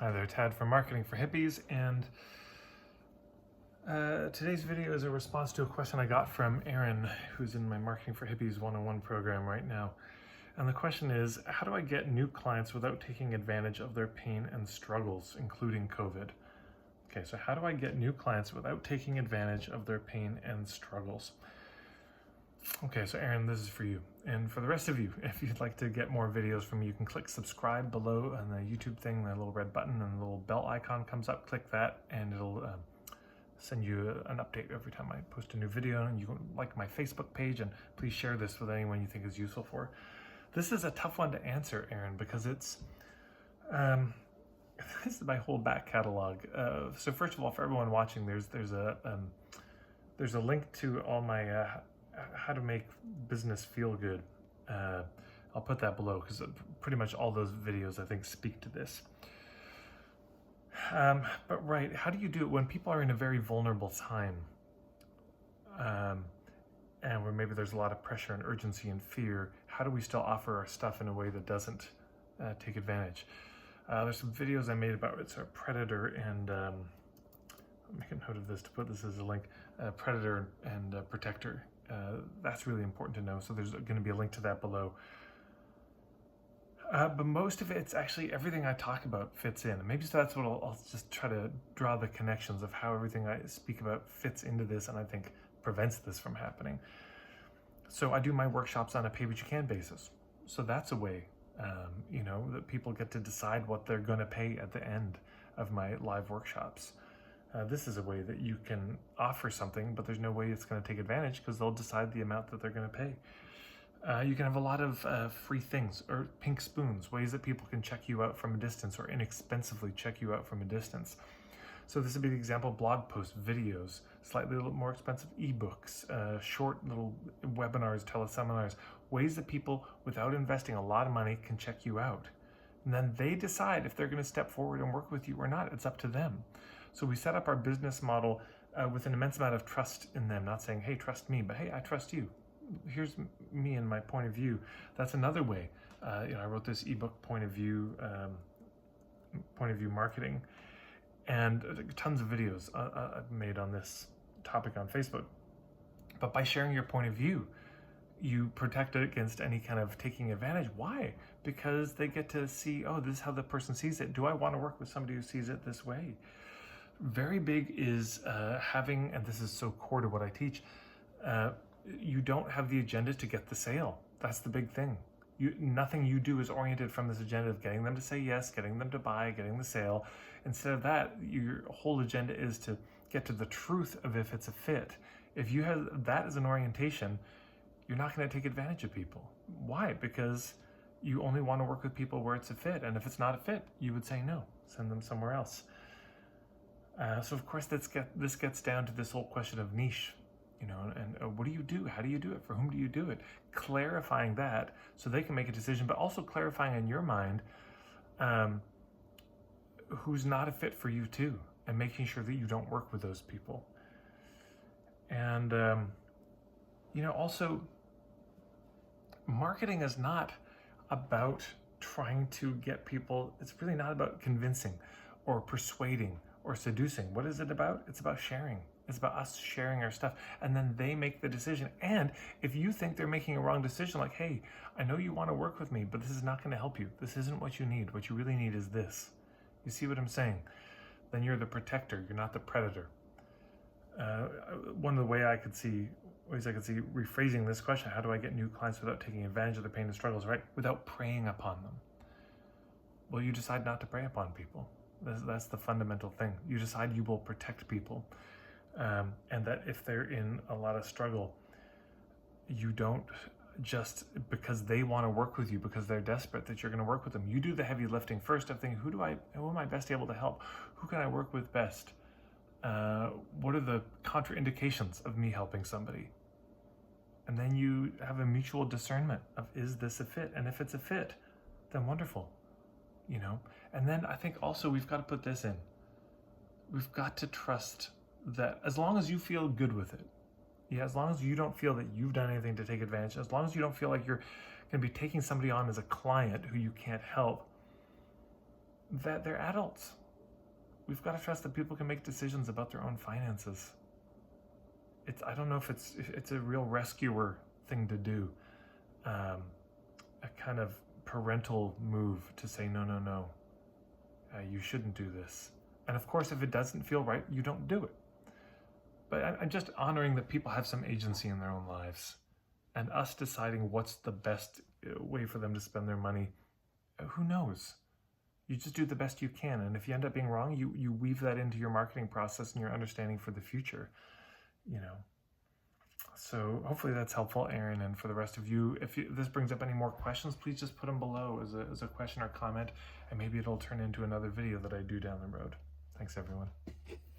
Hi there, Tad from Marketing for Hippies, and today's video is a response to a question I got from Aaron, who's in my Marketing for Hippies one-on-one program right now. And the question is, how do I get new clients without taking advantage of their pain and struggles, including COVID? Okay, so how do I get new clients without taking advantage of their pain and struggles? Okay, so Aaron, this is for you. And for the rest of you, if you'd like to get more videos from me, you can click subscribe below on the YouTube thing, the little red button and the little bell icon comes up. Click that and it'll send you an update every time I post a new video. And you can like my Facebook page, and please share this with anyone you think is useful for. This is a tough one to answer, Aaron, because it's this is my whole back catalog. So first of all, for everyone watching, there's a link to all my how to make business feel good. I'll put that below because pretty much all those videos I think speak to this. But right, how do you do it when people are in a very vulnerable time, and where maybe there's a lot of pressure and urgency and fear? How do we still offer our stuff in a way that doesn't take advantage? There's some videos I made about it's a predator and I'll make a note of this to put this as a link, predator and protector. That's really important to know, so there's going to be a link to that below. But most of it's actually everything I talk about fits in. And maybe so that's what I'll just try to draw the connections of how everything I speak about fits into this, and I think prevents this from happening. So I do my workshops on a pay-what-you-can basis. So that's a way, that people get to decide what they're going to pay at the end of my live workshops. This is a way that you can offer something, but there's no way it's going to take advantage because they'll decide the amount that they're going to pay. You can have a lot of free things, or pink spoons, ways that people can check you out from a distance or inexpensively check you out from a distance. So this would be the example: blog posts, videos, slightly a little more expensive ebooks, short little webinars, teleseminars, ways that people, without investing a lot of money, can check you out. And then they decide if they're going to step forward and work with you or not. It's up to them. So we set up our business model with an immense amount of trust in them, not saying, hey, trust me, but hey, I trust you. Here's me and my point of view. That's another way. I wrote this ebook, point of view marketing, and tons of videos I've made on this topic on Facebook. But by sharing your point of view, you protect it against any kind of taking advantage. Why? Because they get to see, oh, this is how the person sees it. Do I want to work with somebody who sees it this way? Very big is having, and this is so core to what I teach, you don't have the agenda to get the sale. That's the big thing. Nothing you do is oriented from this agenda of getting them to say yes, getting them to buy, getting the sale. Instead of that, your whole agenda is to get to the truth of if it's a fit. If you have that as an orientation, you're not going to take advantage of people. Why? Because you only want to work with people where it's a fit. And if it's not a fit, you would say no, send them somewhere else. So of course this gets down to this whole question of niche, and what do you do? How do you do it? For whom do you do it? Clarifying that so they can make a decision, but also clarifying in your mind who's not a fit for you too, and making sure that you don't work with those people. And also, marketing is not about trying to get people. It's really not about convincing or persuading or seducing. What is it about? It's about sharing. It's about us sharing our stuff, and then they make the decision. And if you think they're making a wrong decision, like, hey, I know you want to work with me, but this is not going to help you. This isn't what you need. What you really need is this. You see what I'm saying? Then you're the protector. You're not the predator. One of the ways I could see rephrasing this question: how do I get new clients without taking advantage of their pain and struggles? Right? Without preying upon them. Well, you decide not to prey upon people. That's the fundamental thing. You decide you will protect people, and that if they're in a lot of struggle, you don't just because they want to work with you because they're desperate that you're going to work with them. You do the heavy lifting first of thinking, who am I best able to help? Who can I work with best? What are the contraindications of me helping somebody? And then you have a mutual discernment of, is this a fit? And if it's a fit, then wonderful. And then I think also we've got to put this in. We've got to trust that as long as you feel good with it, as long as you don't feel that you've done anything to take advantage, as long as you don't feel like you're going to be taking somebody on as a client who you can't help, that they're adults. We've got to trust that people can make decisions about their own finances. I don't know if it's a real rescuer thing to do, a kind of parental move to say, no, you shouldn't do this. And of course, if it doesn't feel right, you don't do it. But I'm just honoring that people have some agency in their own lives, and us deciding what's the best way for them to spend their money. Who knows? You just do the best you can, and if you end up being wrong, you weave that into your marketing process and your understanding for the future. So hopefully that's helpful, Aaron, and for the rest of you, if this brings up any more questions, please just put them below as a question or comment, and maybe it'll turn into another video that I do down the road. Thanks, everyone.